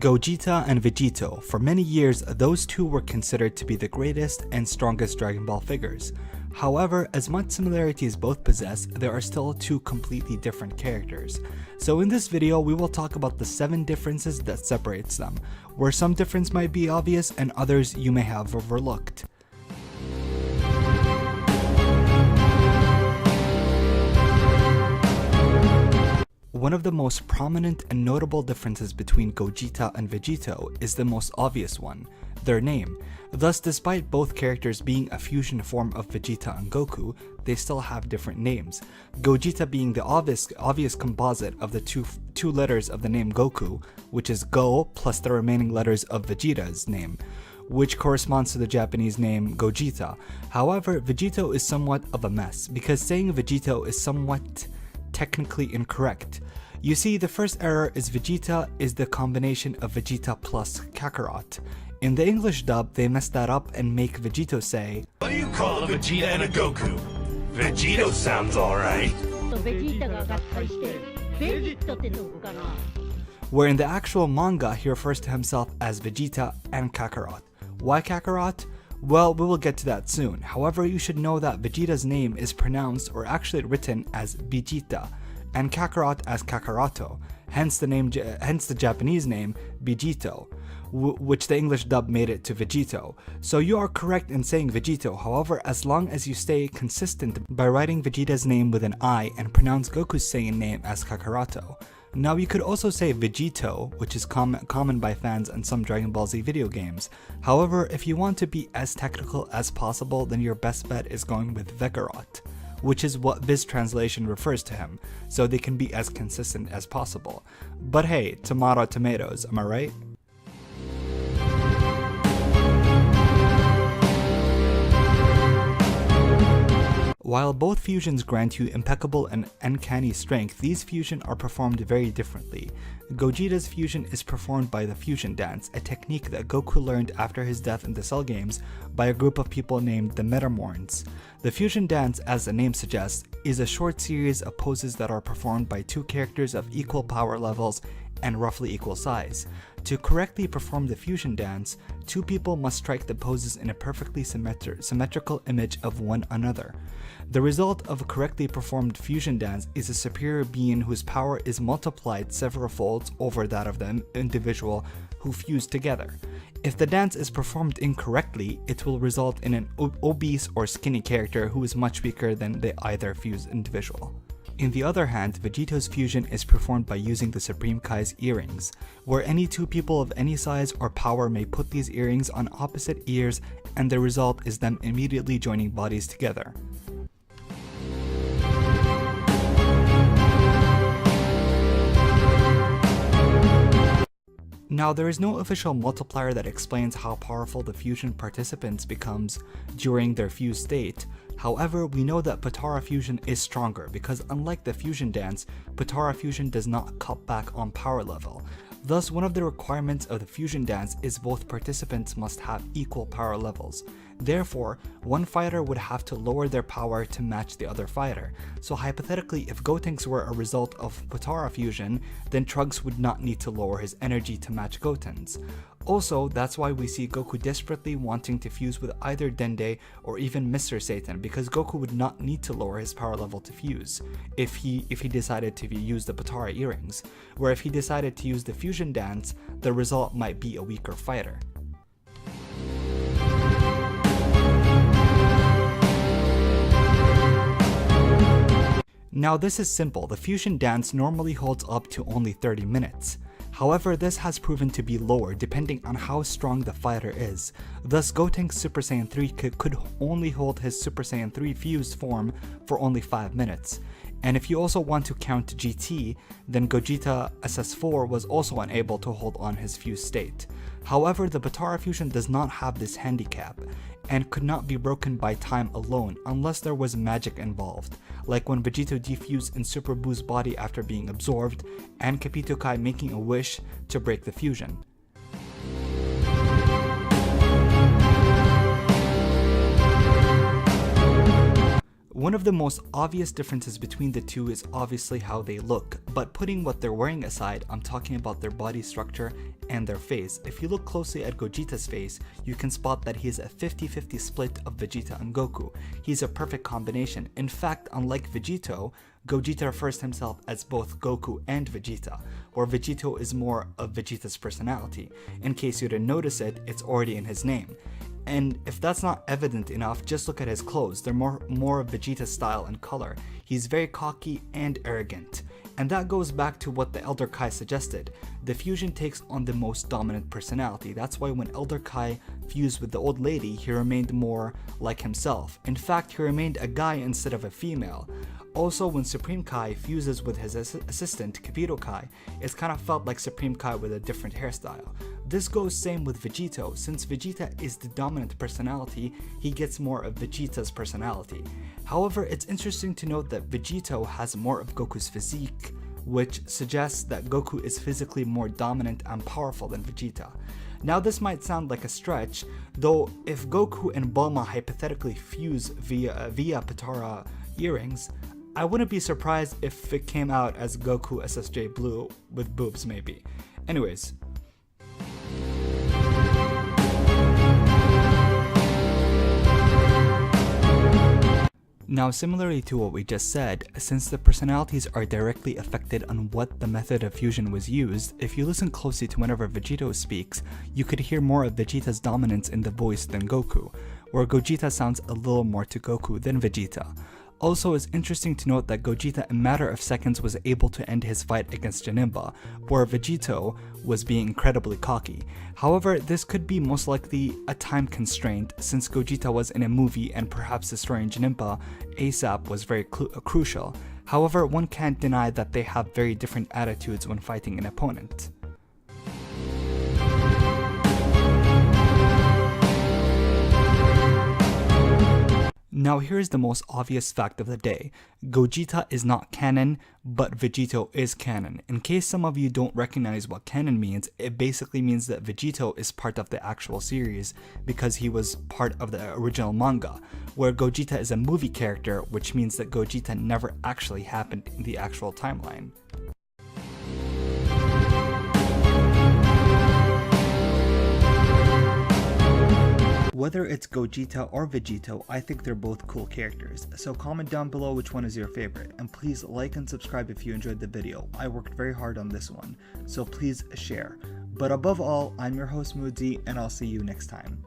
Gogeta and Vegito, for many years those two were considered to be the greatest and strongest Dragon Ball figures. However, as much similarity as both possess, there are still two completely different characters. So in this video we will talk about the 7 differences that separates them, where some difference might be obvious and others you may have overlooked. One of the most prominent and notable differences between Gogeta and Vegito is the most obvious one, their name. Thus, despite both characters being a fusion form of Vegeta and Goku, they still have different names. Gogeta being the obvious composite of the two letters of the name Goku, which is Go plus the remaining letters of Vegeta's name, which corresponds to the Japanese name Gogeta. However, Vegito is somewhat of a mess, because saying Vegito is somewhat technically incorrect. You see, the first error is Vegeta is the combination of Vegeta plus Kakarot. In the English dub, they mess that up and make Vegito say, "What do you call a Vegeta and a Goku? Vegito sounds alright." Where in the actual manga he refers to himself as Vegeta and Kakarot. Why Kakarot? Well, we will get to that soon. However, you should know that Vegeta's name is pronounced or actually written as Vegeta, and Kakarot as Kakaroto, hence the Japanese name Vegito, which the English dub made it to Vegito. So you are correct in saying Vegito, however, as long as you stay consistent by writing Vegeta's name with an I and pronounce Goku's Saiyan name as Kakaroto. Now you could also say Vegito, which is common by fans in some Dragon Ball Z video games. However, if you want to be as technical as possible, then your best bet is going with Veggarot, which is what Viz translation refers to him, so they can be as consistent as possible. But hey, tomato tomatoes, am I right? While both fusions grant you impeccable and uncanny strength, these fusions are performed very differently. Gogeta's fusion is performed by the fusion dance, a technique that Goku learned after his death in the Cell games by a group of people named the Metamorns. The fusion dance, as the name suggests, is a short series of poses that are performed by two characters of equal power levels and roughly equal size. To correctly perform the fusion dance, two people must strike the poses in a perfectly symmetrical image of one another. The result of a correctly performed fusion dance is a superior being whose power is multiplied several folds over that of the individual who fused together. If the dance is performed incorrectly, it will result in an obese or skinny character who is much weaker than the either fused individual. On the other hand, Vegito's fusion is performed by using the Supreme Kai's earrings, where any two people of any size or power may put these earrings on opposite ears, and the result is them immediately joining bodies together. Now, there is no official multiplier that explains how powerful the fusion participants becomes during their fused state. However, we know that Potara fusion is stronger because unlike the fusion dance, Potara fusion does not cut back on power level. Thus, one of the requirements of the fusion dance is both participants must have equal power levels. Therefore, one fighter would have to lower their power to match the other fighter. So hypothetically, if Gotenks were a result of Potara fusion, then Trunks would not need to lower his energy to match Goten's. Also, that's why we see Goku desperately wanting to fuse with either Dende or even Mr. Satan, because Goku would not need to lower his power level to fuse if he decided to use the Potara earrings, where if he decided to use the fusion dance, the result might be a weaker fighter. Now this is simple, the fusion dance normally holds up to only 30 minutes. However, this has proven to be lower depending on how strong the fighter is. Thus, Gotenks Super Saiyan 3 could only hold his Super Saiyan 3 fused form for only 5 minutes. And if you also want to count GT, then Gogeta SS4 was also unable to hold on his fused state. However, the Potara fusion does not have this handicap, and could not be broken by time alone unless there was magic involved, like when Vegito defused in Super Boo's body after being absorbed, and Capito Kai making a wish to break the fusion. One of the most obvious differences between the two is obviously how they look, but putting what they're wearing aside, I'm talking about their body structure and their face. If you look closely at Gogeta's face, you can spot that he is a 50-50 split of Vegeta and Goku. He's a perfect combination. In fact, unlike Vegito, Gogeta refers to himself as both Goku and Vegeta, where Vegito is more of Vegeta's personality. In case you didn't notice it, it's already in his name. And if that's not evident enough, just look at his clothes. They're more of Vegeta's style and color. He's very cocky and arrogant. And that goes back to what the Elder Kai suggested. The fusion takes on the most dominant personality. That's why when Elder Kai fused with the old lady, he remained more like himself. In fact, he remained a guy instead of a female. Also, when Supreme Kai fuses with his assistant, Kibito Kai, it's kind of felt like Supreme Kai with a different hairstyle. This goes same with Vegito. Since Vegeta is the dominant personality, he gets more of Vegeta's personality. However, it's interesting to note that Vegito has more of Goku's physique, which suggests that Goku is physically more dominant and powerful than Vegeta. Now this might sound like a stretch, though if Goku and Bulma hypothetically fuse via Potara earrings, I wouldn't be surprised if it came out as Goku SSJ Blue with boobs maybe. Anyways. Now, similarly to what we just said, since the personalities are directly affected on what the method of fusion was used, if you listen closely to whenever Vegito speaks, you could hear more of Vegeta's dominance in the voice than Goku, where Gogeta sounds a little more to Goku than Vegeta. Also, it's interesting to note that Gogeta in a matter of seconds was able to end his fight against Janemba, where Vegito was being incredibly cocky. However, this could be most likely a time constraint since Gogeta was in a movie and perhaps destroying Janemba ASAP was very crucial. However, one can't deny that they have very different attitudes when fighting an opponent. Now here's the most obvious fact of the day. Gogeta is not canon, but Vegito is canon. In case some of you don't recognize what canon means, it basically means that Vegito is part of the actual series because he was part of the original manga, where Gogeta is a movie character, which means that Gogeta never actually happened in the actual timeline. Whether it's Gogeta or Vegito, I think they're both cool characters, so comment down below which one is your favorite, and please like and subscribe if you enjoyed the video. I worked very hard on this one, so please share. But above all, I'm your host Moodzy, and I'll see you next time.